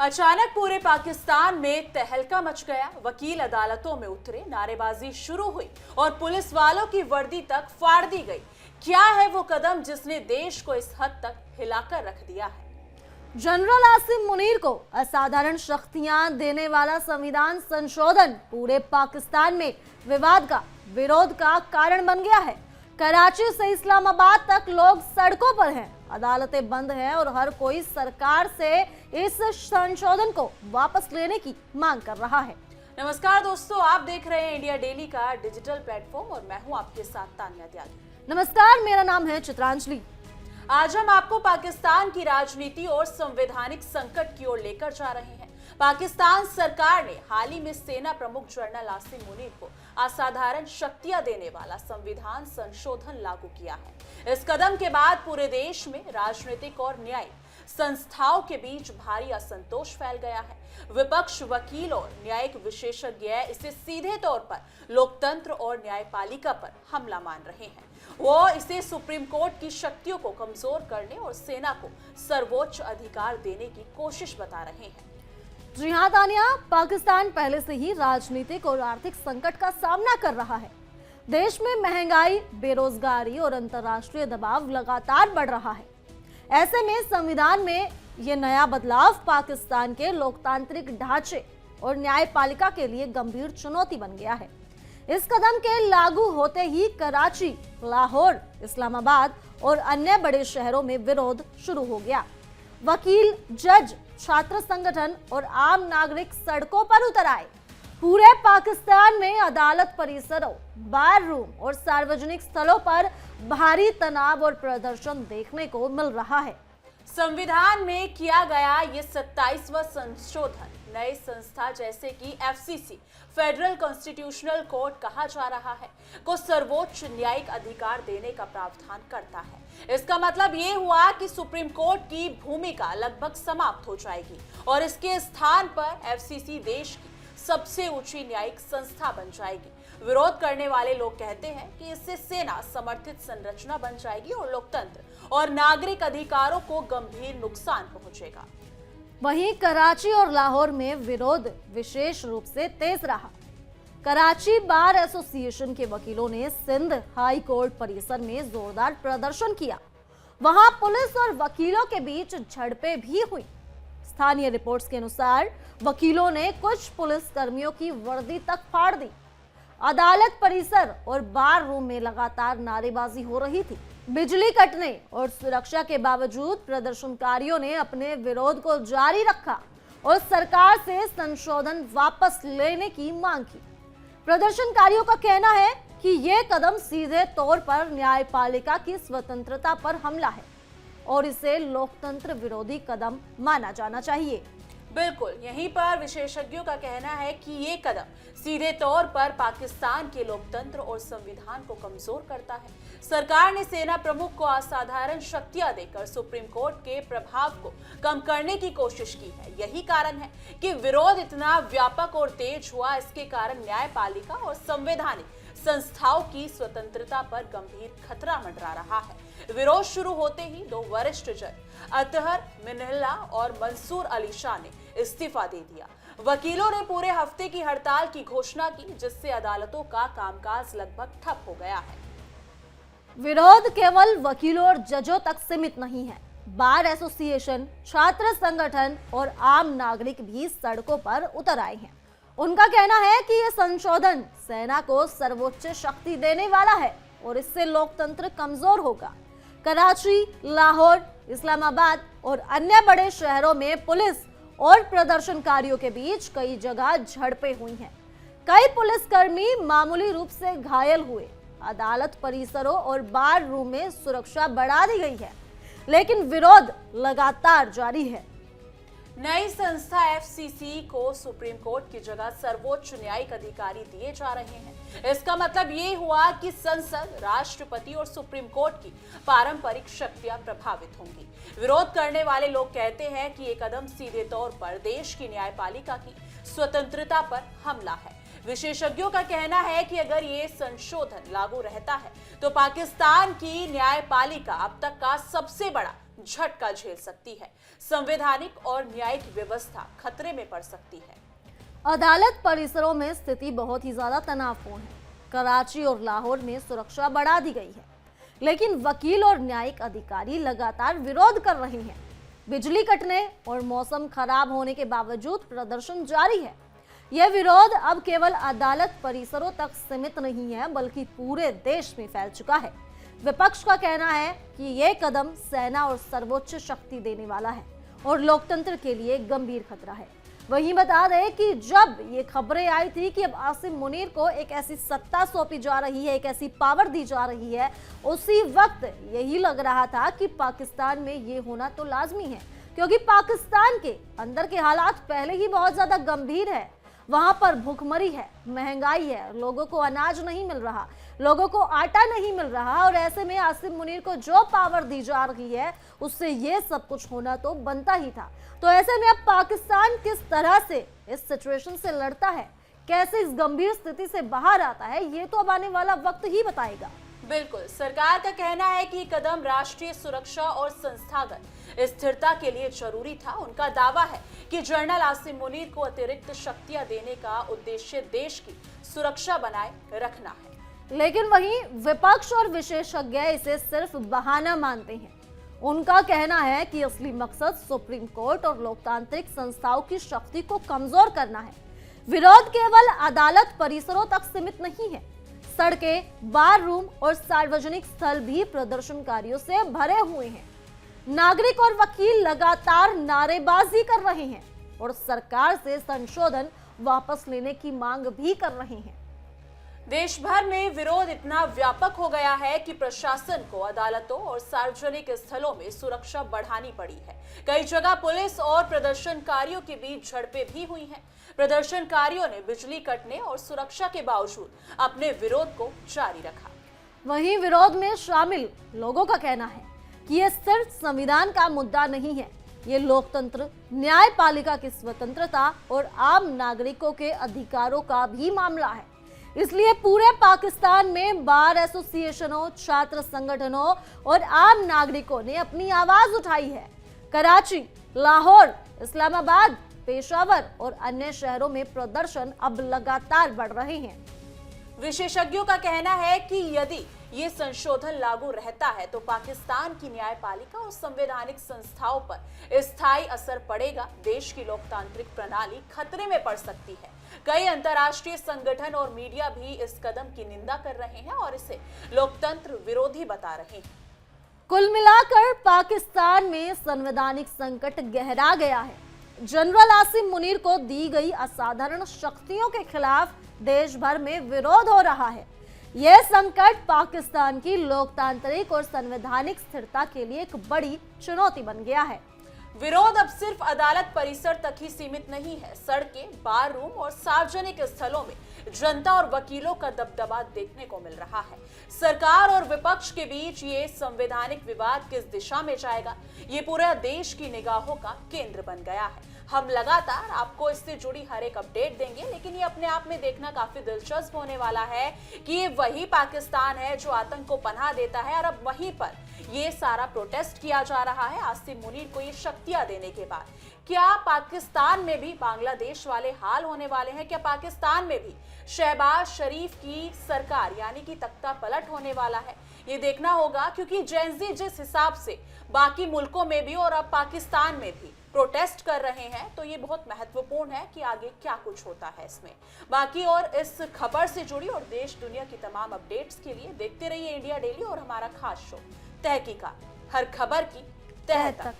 अचानक पूरे पाकिस्तान में तहलका मच गया। वकील अदालतों में उतरे, नारेबाजी शुरू हुई और पुलिस वालों की वर्दी तक फाड़ दी गई। क्या है वो कदम जिसने देश को इस हद तक हिलाकर रख दिया है? जनरल आसिम मुनीर को असाधारण शक्तियां देने वाला संविधान संशोधन पूरे पाकिस्तान में विरोध का कारण बन गया है। कराची से इस्लामाबाद तक लोग सड़कों पर हैं, अदालतें बंद हैं और हर कोई सरकार से इस संशोधन को वापस लेने की मांग कर रहा है। नमस्कार दोस्तों, आप देख रहे हैं इंडिया डेली का डिजिटल प्लेटफॉर्म और मैं हूं आपके साथ तानिया त्यागी। नमस्कार, मेरा नाम है चित्रांजलि। आज हम आपको पाकिस्तान की राजनीति और संवैधानिक संकट की ओर लेकर जा रहे हैं। पाकिस्तान सरकार ने हाल ही में सेना प्रमुख जनरल आसिम मुनीर को असाधारण शक्तियां देने वाला संविधान संशोधन लागू किया है। इस कदम के बाद पूरे देश में राजनीतिक और न्यायिक संस्थाओं के बीच भारी असंतोष फैल गया है। विपक्ष, वकील और न्यायिक विशेषज्ञ इसे सीधे तौर पर लोकतंत्र और न्यायपालिका पर हमला मान रहे हैं। वो इसे सुप्रीम कोर्ट की शक्तियों को कमजोर करने और सेना को सर्वोच्च अधिकार देने की कोशिश बता रहे हैं। जी हाँ तानिया, पाकिस्तान पहले से ही राजनीतिक और आर्थिक संकट का सामना कर रहा है। देश में महंगाई, बेरोजगारी और अंतर्राष्ट्रीय दबाव लगातार बढ़ रहा है। ऐसे में संविधान में ये नया बदलाव पाकिस्तान के लोकतांत्रिक ढांचे और न्यायपालिका के लिए गंभीर चुनौती बन गया है। इस कदम के लागू होते ही कराची, लाहौर, इस्लामाबाद और अन्य बड़े शहरों में विरोध शुरू हो गया। वकील, जज, छात्र संगठन और आम नागरिक सड़कों पर उतर आए। पूरे पाकिस्तान में अदालत परिसरों, बार रूम और सार्वजनिक स्थलों पर भारी तनाव और प्रदर्शन देखने को मिल रहा है। संविधान में किया गया ये 27वां संशोधन नई संस्था जैसे कि एफसीसी, फेडरल कॉन्स्टिट्यूशनल कोर्ट कहा जा रहा है, को सर्वोच्च न्यायिक अधिकार देने का प्रावधान करता है। इसका मतलब ये हुआ कि सुप्रीम कोर्ट की भूमिका लगभग समाप्त हो जाएगी और इसके स्थान पर एफसीसी देश की सबसे ऊंची न्यायिक संस्था बन जाएगी। विरोध करने वाले लोग कहते हैं कि इससे सेना समर्थित संरचना बन जाएगी और लोकतंत्र और नागरिक अधिकारों को गंभीर नुकसान पहुंचेगा। वहीं कराची और लाहौर में विरोध विशेष रूप से तेज रहा। कराची बार एसोसिएशन के वकीलों ने सिंध हाई कोर्ट परिसर में जोरदार प्रदर्शन किया। वहां पुलिस और वकीलों के बीच झड़पें भी हुई। स्थानीय रिपोर्ट्स के अनुसार वकीलों ने कुछ पुलिस कर्मियों की वर्दी तक फाड़ दी। अदालत परिसर और बार रूम में लगातार नारेबाजी हो रही थी। बिजली कटने और सुरक्षा के बावजूद प्रदर्शनकारियों ने अपने विरोध को जारी रखा और सरकार से संशोधन वापस लेने की मांग की। प्रदर्शनकारियों का कहना है कि यह कदम सीधे तौर पर न्यायपालिका की स्वतंत्रता पर हमला है और इसे लोकतंत्र विरोधी कदम माना जाना चाहिए। बिल्कुल, यहीं पर विशेषज्ञों का कहना है कि ये कदम सीधे तौर पर पाकिस्तान के लोकतंत्र और संविधान को कमजोर करता है। सरकार ने सेना प्रमुख को असाधारण शक्तियां देकर सुप्रीम कोर्ट के प्रभाव को कम करने की कोशिश की है। यही कारण है कि विरोध इतना व्यापक और तेज हुआ। इसके कारण न्यायपालिका और संवैधानिक संस्थाओं की स्वतंत्रता पर गंभीर खतरा मंडरा रहा है। विरोध शुरू होते ही दो वरिष्ठ जज अतहर मिनहल्ला और मंसूर अली शाह ने इस्तीफा दे दिया। वकीलों ने पूरे हफ्ते की हड़ताल की घोषणा की, जिससे अदालतों का कामकाज लगभग ठप हो गया है। विरोध केवल वकीलों और जजों तक सीमित नहीं है। बार एसोसिएशन, छात्र संगठन और आम नागरिक भी सड़कों पर उतर आए हैं। उनका कहना है कि यह संशोधन सेना को सर्वोच्च शक्ति देने वाला है और इससे लोकतंत्र कमजोर होगा। कराची, लाहौर, इस्लामाबाद और अन्य बड़े शहरों में पुलिस और प्रदर्शनकारियों के बीच कई जगह झड़पें हुई हैं। कई पुलिसकर्मी मामूली रूप से घायल हुए। अदालत परिसरों और बार रूम में सुरक्षा बढ़ा दी गई है, लेकिन विरोध लगातार जारी है। नई संस्था एफसीसी को सुप्रीम कोर्ट की जगह सर्वोच्च न्यायिक अधिकारी दिए जा रहे हैं। इसका मतलब ये हुआ कि संसद, राष्ट्रपति और सुप्रीम कोर्ट की पारंपरिक शक्तियां प्रभावित होंगी। विरोध करने वाले लोग कहते हैं कि ये कदम सीधे तौर पर देश की न्यायपालिका की स्वतंत्रता पर हमला है। विशेषज्ञों का कहना है कि अगर ये संशोधन लागू रहता है तो पाकिस्तान की न्यायपालिका अब तक का सबसे बड़ा झटका झेल सकती है। संवैधानिक और न्यायिक व्यवस्था खतरे में पड़ सकती है। अदालत परिसरों में स्थिति बहुत ही ज्यादा तनावपूर्ण है। कराची और लाहौर में सुरक्षा बढ़ा दी गई है, लेकिन वकील और न्यायिक अधिकारी लगातार विरोध कर रहे हैं। बिजली कटने और मौसम खराब होने के बावजूद प्रदर्शन जारी है। यह विरोध अब केवल अदालत परिसरों तक सीमित नहीं है, बल्कि पूरे देश में फैल चुका है। विपक्ष का कहना है कि यह कदम सेना और सर्वोच्च शक्ति देने वाला है और लोकतंत्र के लिए गंभीर खतरा है। वहीं बता दें कि जब ये खबरें आई थी कि अब आसिम मुनीर को एक ऐसी सत्ता सौंपी जा रही है, एक ऐसी पावर दी जा रही है, उसी वक्त यही लग रहा था कि पाकिस्तान में ये होना तो लाजमी है, क्योंकि पाकिस्तान के अंदर के हालात पहले ही बहुत ज्यादा गंभीर है। वहां पर भूखमरी है, महंगाई है, लोगों को अनाज नहीं मिल रहा, लोगों को आटा नहीं मिल रहा, और ऐसे में आसिम मुनीर को जो पावर दी जा रही है उससे ये सब कुछ होना तो बनता ही था। तो ऐसे में अब पाकिस्तान किस तरह से इस सिचुएशन से लड़ता है, कैसे इस गंभीर स्थिति से बाहर आता है, ये तो अब आने वाला वक्त ही बताएगा। बिल्कुल, सरकार का कहना है कि कदम राष्ट्रीय सुरक्षा और संस्थागत स्थिरता के लिए जरूरी था। उनका दावा है कि जनरल आसिम मुनीर को अतिरिक्त शक्तियां देने का उद्देश्य देश की सुरक्षा बनाए रखना है। लेकिन वहीं विपक्ष और विशेषज्ञ इसे सिर्फ बहाना मानते हैं। उनका कहना है कि असली मकसद सुप्रीम कोर्ट और लोकतांत्रिक संस्थाओं की शक्ति को कमजोर करना है। विरोध केवल अदालत परिसरों तक सीमित नहीं है। सड़कें, बार रूम और सार्वजनिक स्थल भी प्रदर्शनकारियों से भरे हुए हैं। नागरिक और वकील लगातार नारेबाजी कर रहे हैं और सरकार से संशोधन वापस लेने की मांग भी कर रहे हैं। देश भर में विरोध इतना व्यापक हो गया है कि प्रशासन को अदालतों और सार्वजनिक स्थलों में सुरक्षा बढ़ानी पड़ी है। कई जगह पुलिस और प्रदर्शनकारियों के बीच झड़पें भी हुई हैं। प्रदर्शनकारियों ने बिजली कटने और सुरक्षा के बावजूद अपने विरोध को जारी रखा। वहीं विरोध में शामिल लोगों का कहना है कि यह सिर्फ संविधान का मुद्दा नहीं है, ये लोकतंत्र, न्यायपालिका की स्वतंत्रता और आम नागरिकों के अधिकारों का भी मामला है। इसलिए पूरे पाकिस्तान में बार एसोसिएशनों, छात्र संगठनों और आम नागरिकों ने अपनी आवाज उठाई है। कराची, लाहौर, इस्लामाबाद, पेशावर और अन्य शहरों में प्रदर्शन अब लगातार बढ़ रहे हैं। विशेषज्ञों का कहना है कि यदि ये संशोधन लागू रहता है तो पाकिस्तान की न्यायपालिका और संवैधानिक संस्थाओं पर स्थायी असर पड़ेगा। देश की लोकतांत्रिक प्रणाली खतरे में पड़ सकती है। कई अंतर्राष्ट्रीय संगठन और मीडिया भी इस कदम की निंदा कर रहे हैं और इसे लोकतंत्र विरोधी बता रहे हैं। कुल मिलाकर पाकिस्तान में संवैधानिक संकट गहरा गया है। जनरल आसिम मुनीर को दी गई असाधारण शक्तियों के खिलाफ देश भर में विरोध हो रहा है। यह संकट पाकिस्तान की लोकतांत्रिक और संवैधानिक स्थिरता के लिए एक बड़ी चुनौती बन गया है। विरोध अब सिर्फ अदालत परिसर तक ही सीमित नहीं है। सड़कें, बार रूम और सार्वजनिक स्थलों में जनता और वकीलों का दबदबा देखने को मिल रहा है। सरकार और विपक्ष के बीच ये संवैधानिक विवाद किस दिशा में जाएगा, ये पूरा देश की निगाहों का केंद्र बन गया है। हम लगातार आपको इससे जुड़ी हर एक अपडेट देंगे, लेकिन ये अपने आप में देखना काफी दिलचस्प होने वाला है कि ये वही पाकिस्तान है जो आतंक को पनाह देता है और अब वहीं पर ये सारा प्रोटेस्ट किया जा रहा है आसिम मुनीर को ये शक्तियां देने के बाद। क्या पाकिस्तान में भी बांग्लादेश वाले हाल होने वाले हैं? क्या पाकिस्तान में भी शहबाज शरीफ की सरकार यानी कि तख्ता पलट होने वाला है? ये देखना होगा, क्योंकि जेनजी जिस हिसाब से बाकी मुल्कों में भी और अब पाकिस्तान में भी प्रोटेस्ट कर रहे हैं, तो ये बहुत महत्वपूर्ण है कि आगे क्या कुछ होता है इसमें। बाकी और इस खबर से जुड़ी और देश दुनिया की तमाम अपडेट्स के लिए देखते रहिए इंडिया डेली और हमारा खास शो तहकीकात, हर खबर की तह तक।